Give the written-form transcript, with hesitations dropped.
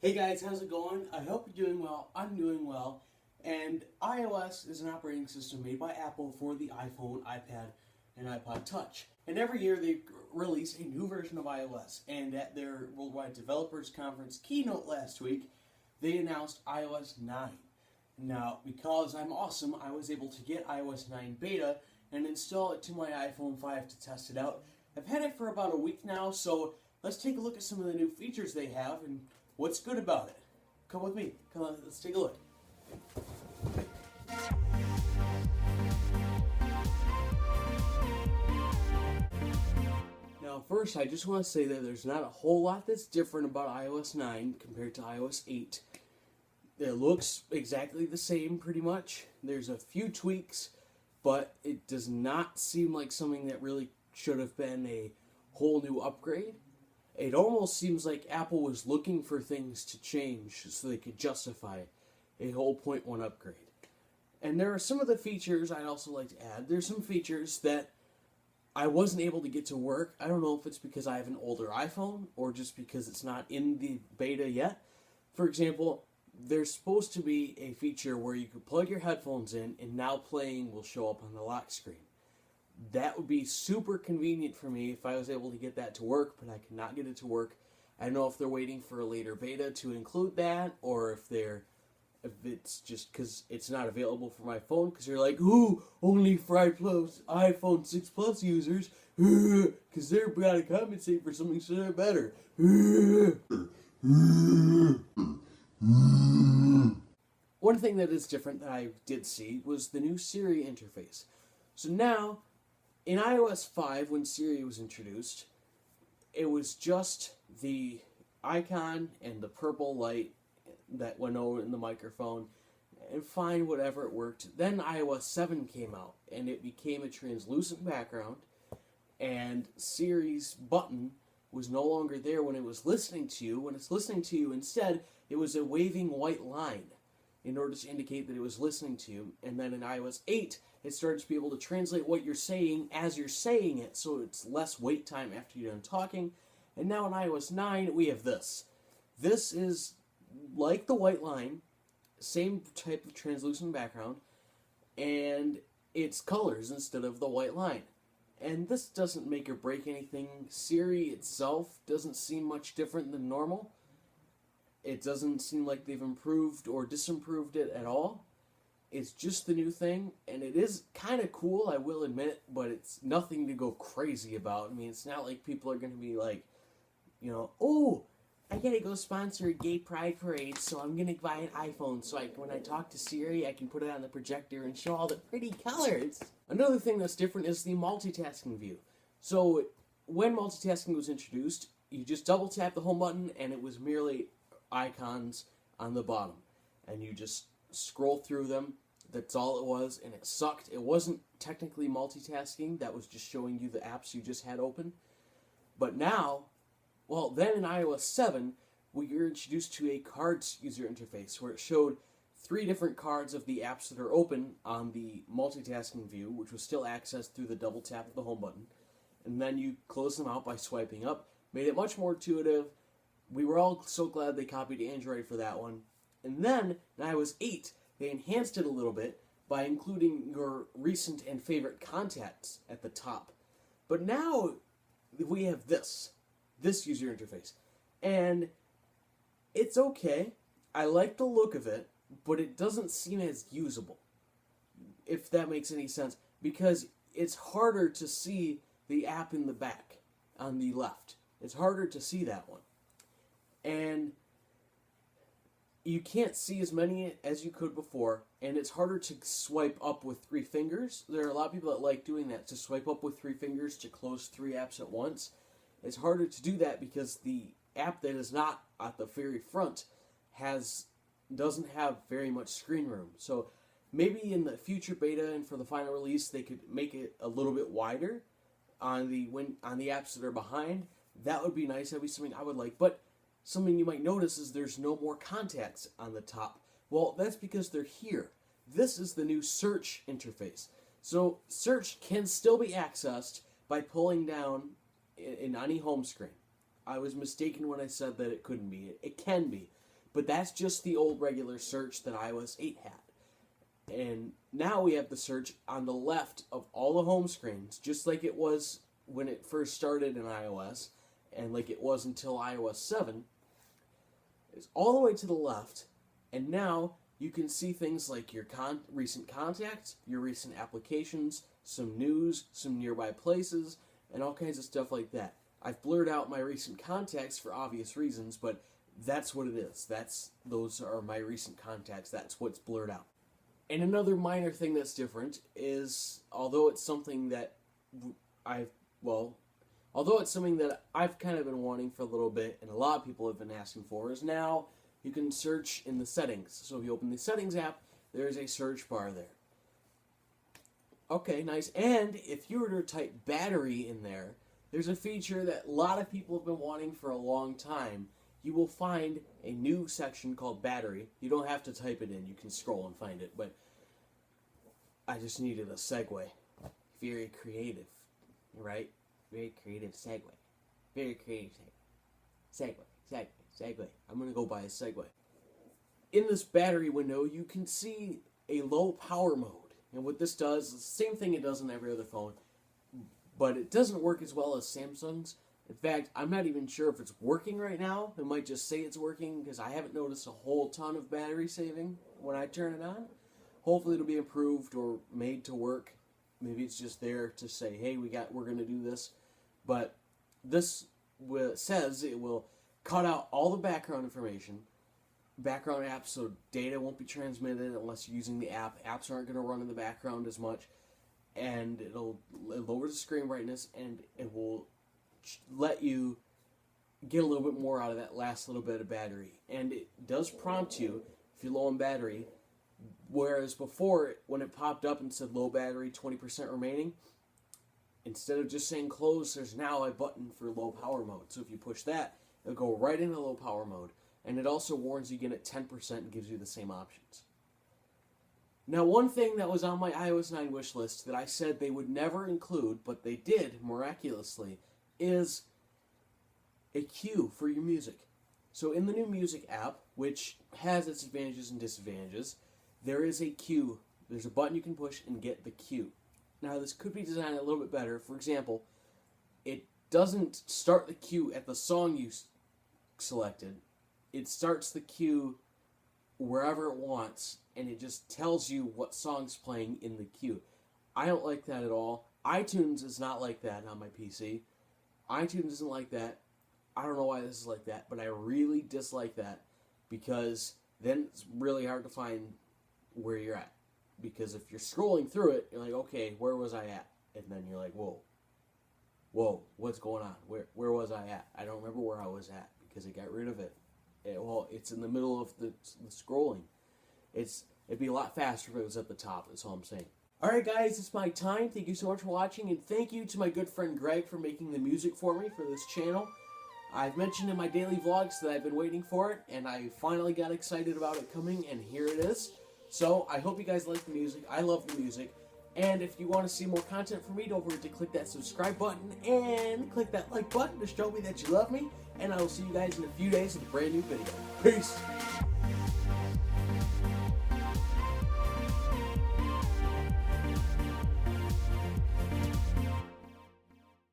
Hey guys, how's it going? I hope you're doing well. I'm doing well. And iOS is an operating system made by Apple for the iPhone, iPad, and iPod Touch. And every year they release a new version of iOS. And at their Worldwide Developers Conference keynote last week, they announced iOS 9. Now, because I'm awesome, I was able to get iOS 9 beta and install it to my iPhone 5 to test it out. I've had it for about a week now, so let's take a look at some of the new features they have and what's good about it. Come with me. Come on, let's take a look. Now, first, I just want to say that there's not a whole lot that's different about iOS 9 compared to iOS 8. It looks exactly the same, pretty much. There's a few tweaks, but it does not seem like something that really should have been a whole new upgrade. It almost seems like Apple was looking for things to change so they could justify a whole 0.1 upgrade. And there are some of the features I'd also like to add. There's some features that I wasn't able to get to work. I don't know if it's because I have an older iPhone or just because it's not in the beta yet. For example, there's supposed to be a feature where you could plug your headphones in and now playing will show up on the lock screen. That would be super convenient for me if I was able to get that to work, but I could not get it to work. I don't know if they're waiting for a later beta to include that, or if it's just because it's not available for my phone, because they're like, ooh, only for iPhone 6 Plus users, because they're gotta compensate for something so they're better. One thing that is different that I did see was the new Siri interface. So now, in iOS 5, when Siri was introduced, it was just the icon and the purple light that went over in the microphone, and fine, whatever, it worked. Then iOS 7 came out, and it became a translucent background, and Siri's button was no longer there when it was listening to you. When it's listening to you, instead, it was a waving white line in order to indicate that it was listening to you. And then in iOS 8, it started to be able to translate what you're saying as you're saying it, so it's less wait time after you're done talking. And now in iOS 9, we have this. This is like the white line, same type of translucent background, and it's colors instead of the white line. And this doesn't make or break anything. Siri itself doesn't seem much different than normal. It doesn't seem like they've improved or disimproved it at all. It's just the new thing, and it is kind of cool, I will admit, but it's nothing to go crazy about. I mean, it's not like people are going to be like, oh, I gotta go sponsor a gay pride parade, so I'm gonna buy an iPhone so when I talk to Siri, I can put it on the projector and show all the pretty colors. Another thing that's different is the multitasking view. So when multitasking was introduced, you just double tap the home button and it was merely icons on the bottom. And you just scroll through them. That's all it was, and it sucked. It wasn't technically multitasking. That was just showing you the apps you just had open. But now, then in iOS 7, we were introduced to a cards user interface where it showed 3 different cards of the apps that are open on the multitasking view, which was still accessed through the double tap of the home button. And then you close them out by swiping up. Made it much more intuitive. We were all so glad they copied Android for that one. And then in iOS 8, they enhanced it a little bit by including your recent and favorite contacts at the top. But now we have this user interface. And it's okay. I like the look of it, but it doesn't seem as usable, if that makes any sense, because it's harder to see the app in the back on the left. It's harder to see that one. And you can't see as many as you could before, and it's harder to swipe up with 3 fingers. There are a lot of people that like doing that, to swipe up with 3 fingers to close 3 apps at once. It's harder to do that because the app that is not at the very front doesn't have very much screen room. So maybe in the future beta and for the final release, they could make it a little bit wider on the apps that are behind. That would be nice. That would be something I would like. But something you might notice is there's no more contacts on the top. Well, that's because they're here. This is the new search interface. So search can still be accessed by pulling down in any home screen. I was mistaken when I said that it couldn't be. It can be. But that's just the old regular search that iOS 8 had. And now we have the search on the left of all the home screens, just like it was when it first started in iOS, and like it was until iOS 7. It's all the way to the left, and now you can see things like your recent contacts, your recent applications, some news, some nearby places, and all kinds of stuff like that. I've blurred out my recent contacts for obvious reasons, but that's what it is. Those are my recent contacts. That's what's blurred out. And another minor thing that's different is, although it's something that I've kind of been wanting for a little bit, and a lot of people have been asking for, is now you can search in the settings. So if you open the settings app, there's a search bar there. Okay, nice. And if you were to type battery in there, there's a feature that a lot of people have been wanting for a long time. You will find a new section called battery. You don't have to type it in. You can scroll and find it. But I just needed a segue. Very creative, right? Very creative segue. Very creative segue. Segue. I'm going to go buy a segue. In this battery window, you can see a low power mode. And what this does is the same thing it does on every other phone, but it doesn't work as well as Samsung's. In fact, I'm not even sure if it's working right now. It might just say it's working because I haven't noticed a whole ton of battery saving when I turn it on. Hopefully it'll be improved or made to work. Maybe it's just there to say, hey, we're going to do this. But this says it will cut out all the background information, background apps, so data won't be transmitted unless you're using the app. Apps aren't going to run in the background as much, and it lowers the screen brightness, and it will let you get a little bit more out of that last little bit of battery. And it does prompt you if you're low on battery, whereas before, when it popped up and said low battery, 20% remaining, instead of just saying close, there's now a button for low power mode. So if you push that, it'll go right into low power mode. And it also warns you again at 10% and gives you the same options. Now, one thing that was on my iOS 9 wish list that I said they would never include, but they did miraculously, is a queue for your music. So in the new music app, which has its advantages and disadvantages, there is a queue. There's a button you can push and get the queue. Now, this could be designed a little bit better. For example, it doesn't start the queue at the song you selected. It starts the queue wherever it wants, and it just tells you what song's playing in the queue. I don't like that at all. iTunes is not like that on my PC. iTunes isn't like that. I don't know why this is like that, but I really dislike that because then it's really hard to find where you're at. Because if you're scrolling through it, you're like, okay, where was I at? And then you're like, whoa, what's going on? Where was I at? I don't remember where I was at because it got rid of it. It's in the middle of the scrolling. It'd be a lot faster if it was at the top. That's all I'm saying. Alright guys, it's my time. Thank you so much for watching, and thank you to my good friend Greg for making the music for me for this channel. I've mentioned in my daily vlogs that I've been waiting for it, and I finally got excited about it coming, and here it is. So, I hope you guys like the music. I love the music. And if you want to see more content from me, don't forget to click that subscribe button and click that like button to show me that you love me. And I will see you guys in a few days with a brand new video. Peace!